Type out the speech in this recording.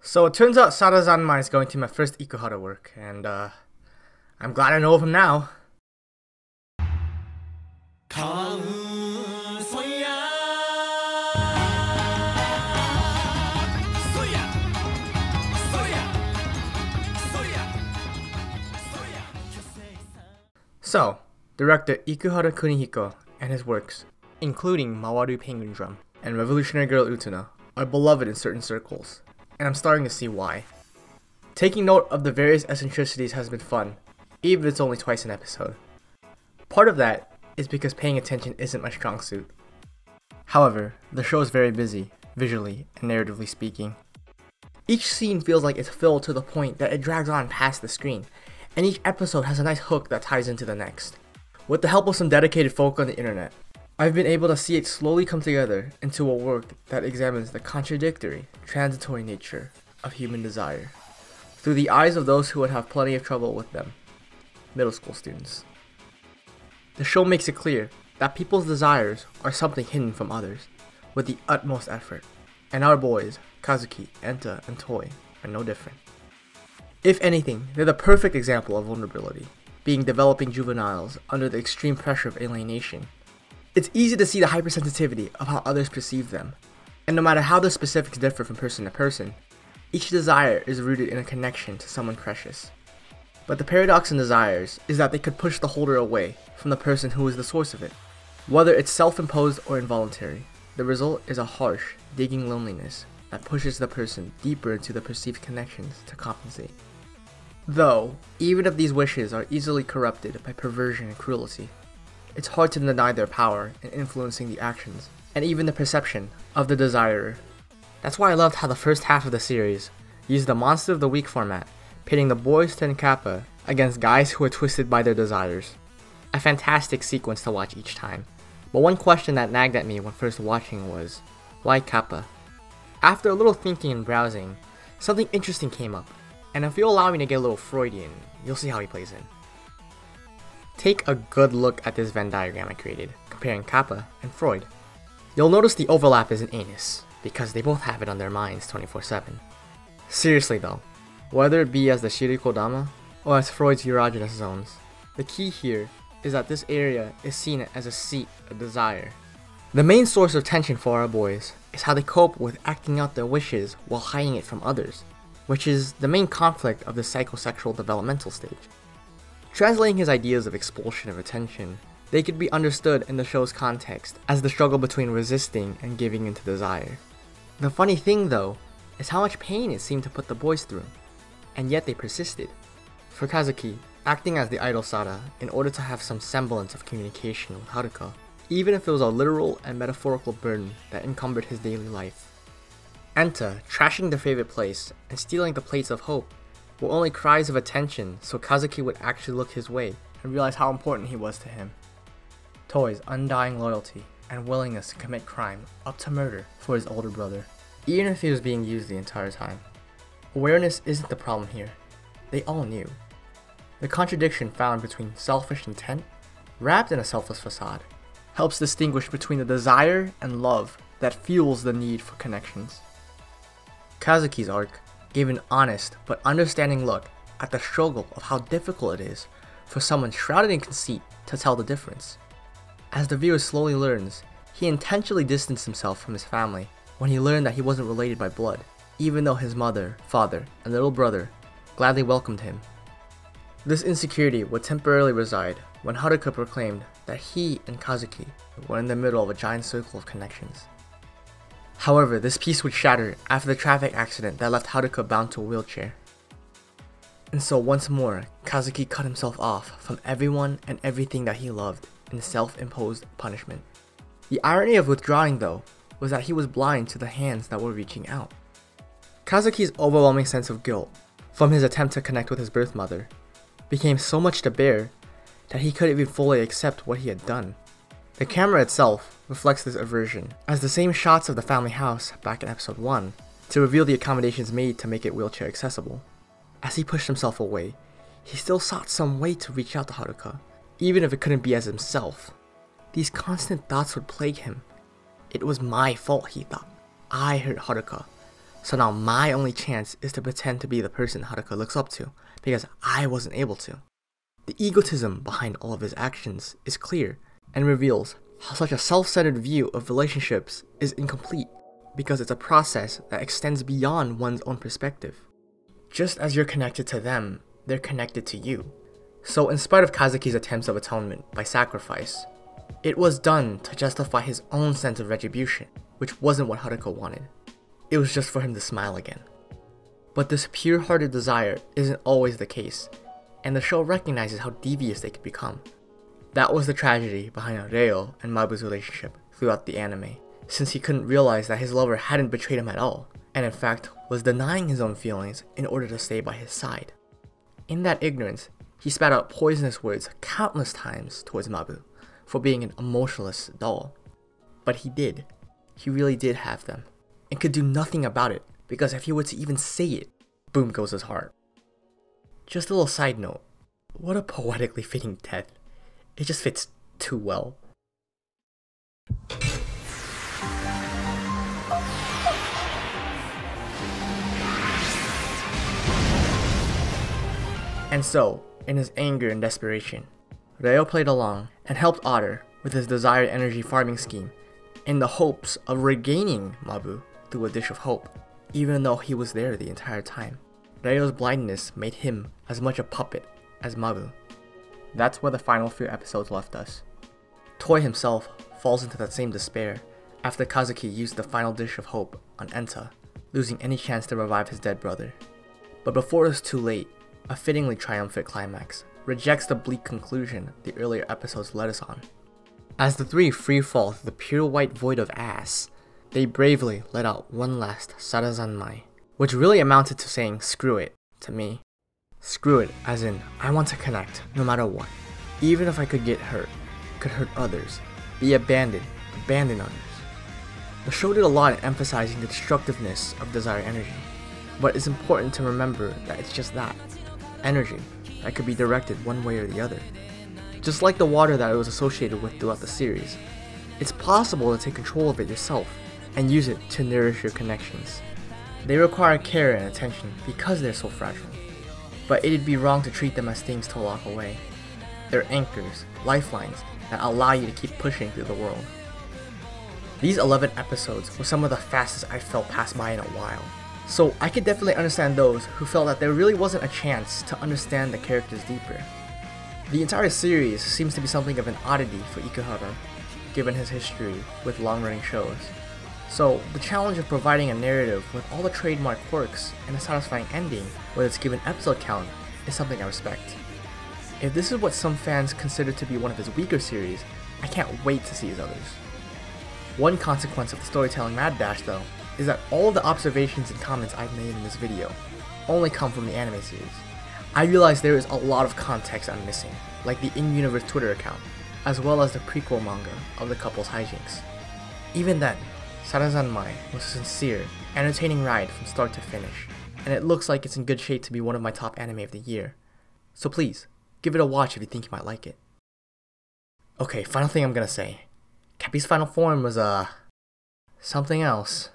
So it turns out Sarazanmai is going to my first Ikuhara work, and I'm glad I know of him now. So, director Ikuhara Kunihiko and his works, including Mawaru Penguindrum and Revolutionary Girl Utena, are beloved in certain circles, and I'm starting to see why. Taking note of the various eccentricities has been fun, even if it's only twice an episode. Part of that is because paying attention isn't my strong suit. However, the show is very busy, visually and narratively speaking. Each scene feels like it's filled to the point that it drags on past the screen, and each episode has a nice hook that ties into the next. With the help of some dedicated folk on the internet, I've been able to see it slowly come together into a work that examines the contradictory, transitory nature of human desire, through the eyes of those who would have plenty of trouble with them, middle school students. The show makes it clear that people's desires are something hidden from others, with the utmost effort, and our boys, Kazuki, Enta, and Toi, are no different. If anything, they're the perfect example of vulnerability, being developing juveniles under the extreme pressure of alienation. It's easy to see the hypersensitivity of how others perceive them, and no matter how the specifics differ from person to person, each desire is rooted in a connection to someone precious. But the paradox in desires is that they could push the holder away from the person who is the source of it. Whether it's self-imposed or involuntary, the result is a harsh, digging loneliness that pushes the person deeper into the perceived connections to compensate. Though, even if these wishes are easily corrupted by perversion and cruelty, it's hard to deny their power in influencing the actions, and even the perception of the desirer. That's why I loved how the first half of the series used the Monster of the Week format, pitting the boys Ten Kappa against guys who are twisted by their desires. A fantastic sequence to watch each time, but one question that nagged at me when first watching was, why Kappa? After a little thinking and browsing, something interesting came up, and if you'll allow me to get a little Freudian, you'll see how he plays in. Take a good look at this Venn diagram I created, comparing Kappa and Freud. You'll notice the overlap is an anus, because they both have it on their minds 24/7. Seriously though, whether it be as the Shirikodama or as Freud's erogenous zones, the key here is that this area is seen as a seat of desire. The main source of tension for our boys is how they cope with acting out their wishes while hiding it from others, which is the main conflict of the psychosexual developmental stage. Translating his ideas of expulsion of attention, they could be understood in the show's context as the struggle between resisting and giving into desire. The funny thing though, is how much pain it seemed to put the boys through, and yet they persisted. For Kazuki, acting as the idol Sara in order to have some semblance of communication with Haruka, even if it was a literal and metaphorical burden that encumbered his daily life. Enta trashing their favorite place and stealing the plates of hope were only cries of attention so Kazuki would actually look his way and realize how important he was to him. Toi's undying loyalty and willingness to commit crime up to murder for his older brother, even if he was being used the entire time. Awareness isn't the problem here. They all knew. The contradiction found between selfish intent, wrapped in a selfless facade, helps distinguish between the desire and love that fuels the need for connections. Kazuki's arc gave an honest but understanding look at the struggle of how difficult it is for someone shrouded in conceit to tell the difference. As the viewer slowly learns, he intentionally distanced himself from his family when he learned that he wasn't related by blood, even though his mother, father, and little brother gladly welcomed him. This insecurity would temporarily reside when Haruka proclaimed that he and Kazuki were in the middle of a giant circle of connections. However, this peace would shatter after the traffic accident that left Haruka bound to a wheelchair. And so once more, Kazuki cut himself off from everyone and everything that he loved in self-imposed punishment. The irony of withdrawing though, was that he was blind to the hands that were reaching out. Kazuki's overwhelming sense of guilt from his attempt to connect with his birth mother became so much to bear that he couldn't even fully accept what he had done. The camera itself reflects this aversion, as the same shots of the family house back in episode 1 to reveal the accommodations made to make it wheelchair accessible. As he pushed himself away, he still sought some way to reach out to Haruka, even if it couldn't be as himself. These constant thoughts would plague him. It was my fault, he thought. I hurt Haruka, So now my only chance is to pretend to be the person Haruka looks up to, because I wasn't able to. The egotism behind all of his actions is clear, and reveals how such a self-centered view of relationships is incomplete, because it's a process that extends beyond one's own perspective. Just as you're connected to them, they're connected to you. So in spite of Kazuki's attempts of atonement by sacrifice, it was done to justify his own sense of retribution, which wasn't what Haruka wanted. It was just for him to smile again. But this pure-hearted desire isn't always the case, and the show recognizes how devious they could become. That was the tragedy behind Reo and Mabu's relationship throughout the anime, since he couldn't realize that his lover hadn't betrayed him at all, and in fact was denying his own feelings in order to stay by his side. In that ignorance, he spat out poisonous words countless times towards Mabu for being an emotionless doll. But he did. He really did have them, and could do nothing about it, because if he were to even say it, boom goes his heart. Just a little side note, what a poetically fitting death. It just fits too well. And so, in his anger and desperation, Reo played along and helped Otter with his desired energy farming scheme in the hopes of regaining Mabu through a dish of hope, even though he was there the entire time. Reo's blindness made him as much a puppet as Mabu. That's where the final few episodes left us. Toi himself falls into that same despair after Kazuki used the final dish of hope on Enta, losing any chance to revive his dead brother. But before it's too late, a fittingly triumphant climax rejects the bleak conclusion the earlier episodes led us on. As the three free fall through the pure white void of ass, they bravely let out one last Sarazanmai, which really amounted to saying screw it to me. Screw it as in, I want to connect no matter what, even if I could get hurt, could hurt others, be abandoned, abandon others. The show did a lot in emphasizing the destructiveness of desire energy, but it's important to remember that it's just that, energy that could be directed one way or the other. Just like the water that it was associated with throughout the series, it's possible to take control of it yourself and use it to nourish your connections. They require care and attention because they're so fragile, but it'd be wrong to treat them as things to lock away. They're anchors, lifelines that allow you to keep pushing through the world. These 11 episodes were some of the fastest I've felt pass by in a while. So I could definitely understand those who felt that there really wasn't a chance to understand the characters deeper. The entire series seems to be something of an oddity for Ikuhara, given his history with long-running shows. So the challenge of providing a narrative with all the trademark quirks and a satisfying ending with its given episode count is something I respect. If this is what some fans consider to be one of his weaker series, I can't wait to see his others. One consequence of the storytelling mad dash though, is that all of the observations and comments I've made in this video only come from the anime series. I realize there is a lot of context I'm missing, like the in-universe Twitter account, as well as the prequel manga of the couple's hijinks. Even then, Sarazanmai was a sincere, entertaining ride from start to finish, and it looks like it's in good shape to be one of my top anime of the year. So please, give it a watch if you think you might like it. Okay, final thing I'm gonna say. Cappy's final form was, something else.